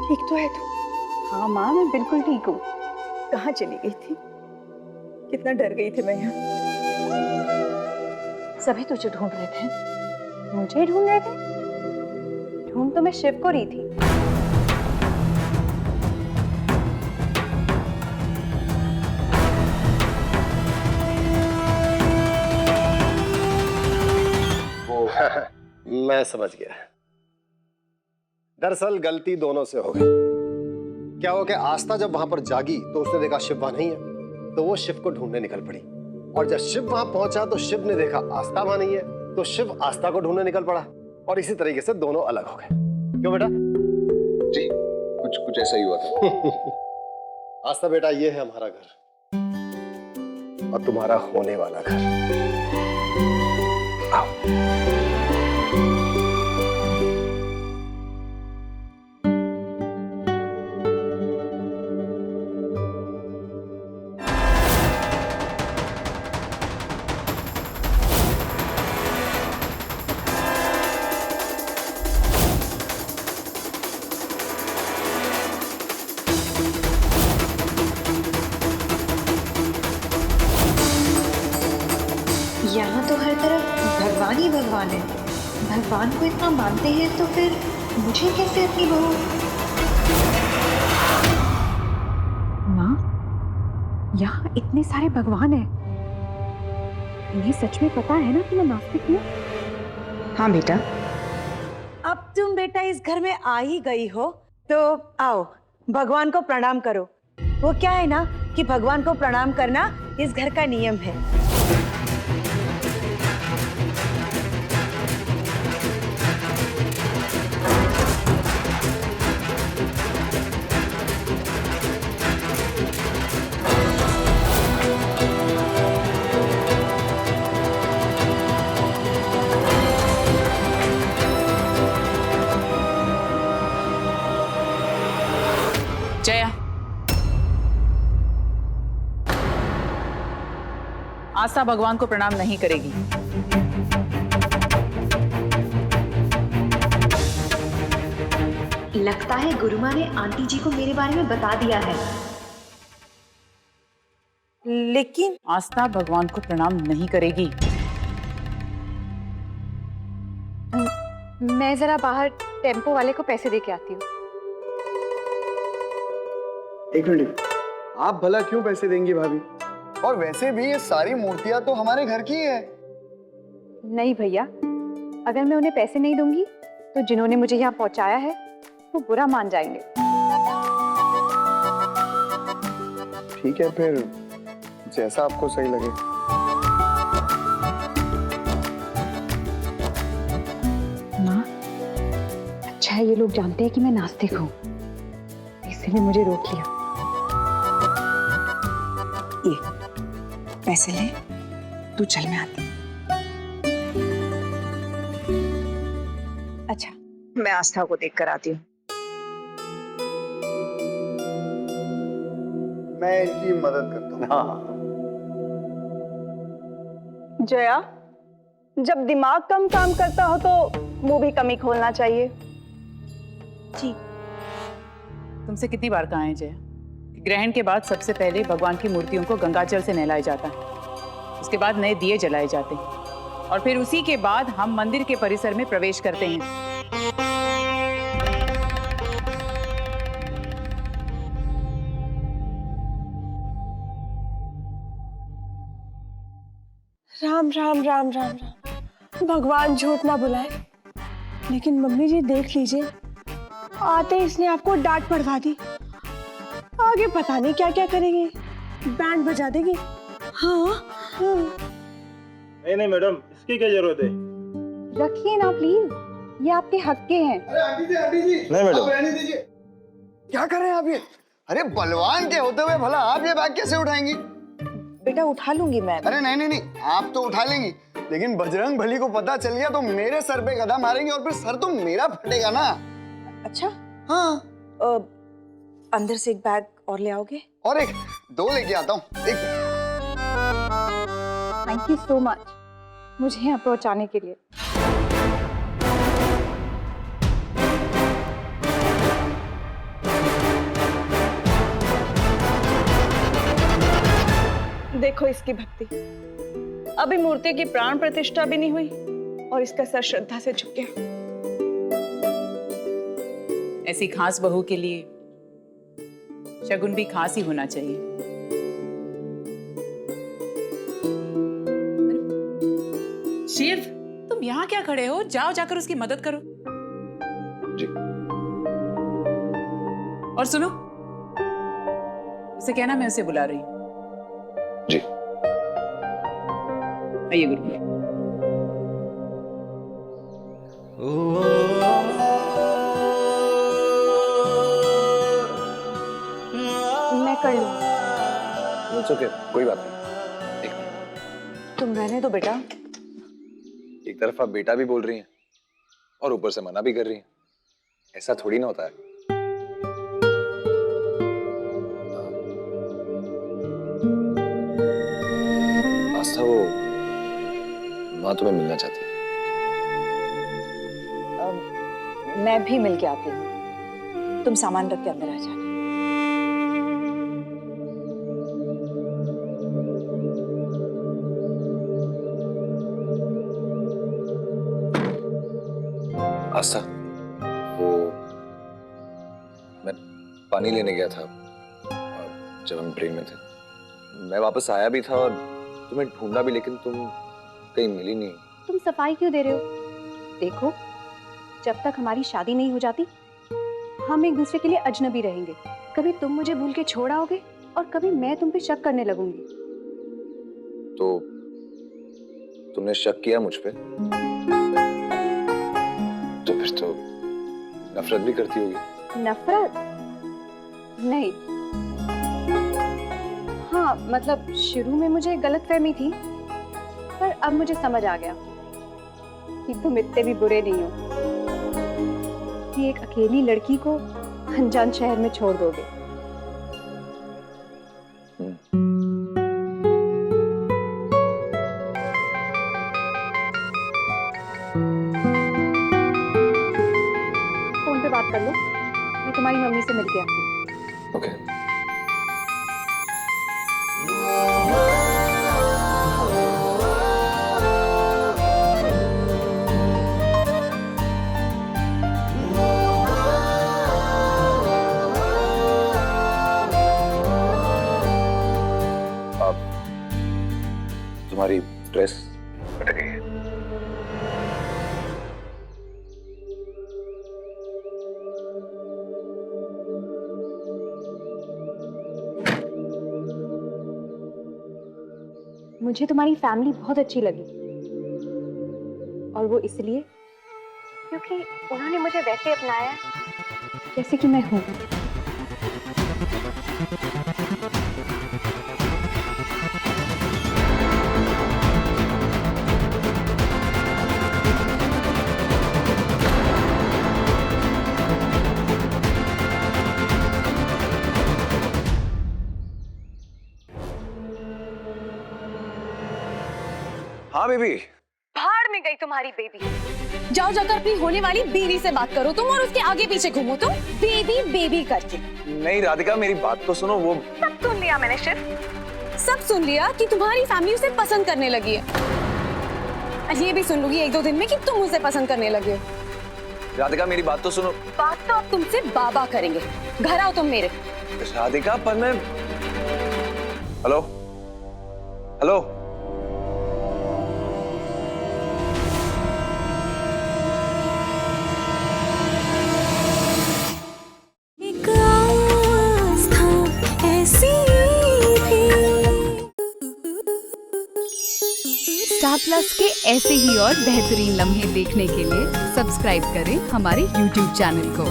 ठीक तो है तू? हाँ माँ, मैं बिल्कुल ठीक हूँ। कहाँ चली गई थी? कितना डर गई थी मैं यहाँ। सभी तुझे ढूंढ रहे थे। मुझे ढूंढ रहे थे? ढूंढ तो मैं शिव को रही थी। मैं समझ गया। दरअसल गलती दोनों से हो गई। क्या हो कि आस्था जब वहां पर जागी तो उसने देखा शिव वहां नहीं है, तो वो शिव को ढूंढने निकल पड़ी। और जब शिव वहां पहुंचा तो शिव ने देखा आस्था वहां नहीं है, तो शिव आस्था को ढूंढने निकल पड़ा। और इसी तरीके से दोनों अलग हो गए। क्यों बेटा? जी कुछ कुछ ऐसा ही हुआ था। आस्था बेटा, ये है हमारा घर और तुम्हारा होने वाला घर। आओ। यहाँ तो हर तरफ भगवान ही भगवान है। भगवान को इतना मानते हैं तो फिर मुझे कैसे अपनी बहू? माँ, यहाँ इतने सारे भगवान हैं। इन्हें सच में पता है ना कि मैं नास्तिक हूँ? हाँ बेटा। अब तुम बेटा इस घर में आ ही गई हो तो आओ भगवान को प्रणाम करो। वो क्या है ना कि भगवान को प्रणाम करना इस घर का नियम है। जया, आस्था भगवान को प्रणाम नहीं करेगी। लगता है गुरुमा ने आंटी जी को मेरे बारे में बता दिया है। लेकिन आस्था भगवान को प्रणाम नहीं करेगी। मैं जरा बाहर टेम्पो वाले को पैसे दे के आती हूँ। एक मिनट, आप भला क्यों पैसे देंगी भाभी? और वैसे भी ये सारी मूर्तियां तो हमारे घर की है। नहीं भैया, अगर मैं उन्हें पैसे नहीं दूंगी तो जिन्होंने मुझे यहाँ पहुँचाया है वो बुरा मान जाएंगे। ठीक है फिर, जैसा आपको सही लगे। माँ, अच्छा है ये लोग जानते हैं कि मैं नास्तिक हूँ, इसलिए मुझे रोक लिया। ये पैसे ले, तू चल मैं आती। अच्छा, मैं आस्था को देख कर आती हूँ। मैं इनकी मदद करता हूँ। हाँ। जया, जब दिमाग कम काम करता हो तो मुंह भी कम ही खोलना चाहिए। जी। तुमसे कितनी बार कहा है जया, ग्रहण के बाद सबसे पहले भगवान की मूर्तियों को गंगाजल से नहलाया जाता है, उसके बाद नए दिए जलाए जाते हैं और फिर उसी के बाद हम मंदिर के परिसर में प्रवेश करते हैं। राम राम राम राम राम। भगवान झूठ ना बुलाए। लेकिन मम्मी जी देख लीजिए, आते इसने आपको डांट पड़वा दी। आगे पता नहीं क्या क्या करेगी, बैंड बजा देगी। हाँ हाँ। नहीं मैडम, इसकी क्या जरूरत है? रखिए ना प्लीज, ये आपके हक के हैं। अरे आंटी जी नहीं मैडम, आप रहने दीजिए। क्या कर रहे हैं आप ये? अरे बलवान के होते हुए भला आप ये बैग कैसे उठाएंगी? बेटा उठा लूंगी मैं। अरे नहीं नहीं नहीं, आप तो उठा लेंगी, लेकिन बजरंग बली को पता चल गया तो मेरे सर पे गदा मारेंगे और फिर सर तो मेरा फटेगा ना। अच्छा, हाँ। अंदर से एक बैग और ले आओगे? और एक दो लेके आता हूँ। एक थैंक यू सो मच मुझे यहाँ पहुँचाने के लिए। देखो इसकी भक्ति, अभी मूर्ति की प्राण प्रतिष्ठा भी नहीं हुई और इसका सर श्रद्धा से झुक गया। ऐसी खास बहू के लिए शगुन भी खास ही होना चाहिए। शिव, तुम यहाँ क्या खड़े हो? जाओ जाकर उसकी मदद करो। जी। और सुनो, उसे कहना मैं उसे बुला रही हूँ। जी। आइए गुरु। मैं कर लूँ। It's okay, कोई बात नहीं। एक मिनट। तुम रहने दो बेटा। एक तरफ आप बेटा भी बोल रही हैं और ऊपर से मना भी कर रही हैं। ऐसा थोड़ी ना होता है। आस्था, वो माँ तुम्हें मिलना चाहती है। मैं भी मिल के आती हूँ। तुम सामान रख के अंदर आ जाना। आस्था, वो मैं पानी लेने गया था जब हम ट्रेन में थे। मैं वापस आया भी था और तुम्हें ढूंढा भी, लेकिन तुम कहीं मिली नहीं। तुम सफाई क्यों दे रहे हो? देखो, जब तक हमारी शादी नहीं हो जाती हम एक दूसरे के लिए अजनबी रहेंगे। कभी तुम मुझे भूल के छोड़ आओगे और कभी मैं तुम पे शक करने लगूंगी। तो तुमने शक किया मुझ पे, तो फिर तो नफरत भी करती होगी। नफरत? नहीं। हाँ, मतलब शुरू में मुझे गलतफहमी थी, पर अब मुझे समझ आ गया कि तुम इतने भी बुरे नहीं हो कि एक अकेली लड़की को अनजान शहर में छोड़ दोगे। फोन पे बात कर लो, मैं तुम्हारी मम्मी से मिलके आती हूँ। ओके। तुम्हारी ड्रेस फट गई है। मुझे तुम्हारी फैमिली बहुत अच्छी लगी, और वो इसलिए क्योंकि उन्होंने मुझे वैसे अपनाया जैसे कि मैं हूँ। हाँ बेबी। भाड़ में गई तुम्हारी बेबी। जाओ जाकर अपनी होने वाली बीवी से बात करो तुम, और उसके आगे पीछे घूमो तुम बेबी बेबी करके। नहीं राधिका, मेरी बात तो सुनो। वो सब सुन लिया मैंने शिव, सब सुन लिया कि तुम्हारी फैमिली उसे पसंद करने लगी है। ये भी सुन लूंगी एक दो दिन में कि तुम उसे पसंद करने लगे हो। राधिका, मेरी बात तो सुनो। बात तो अब तुमसे बाबा करेंगे। घर आओ तुम मेरे। राधिका, पर मैं। Hello hello. स्टार प्लस के ऐसे ही और बेहतरीन लम्हे देखने के लिए सब्सक्राइब करें हमारे YouTube चैनल को।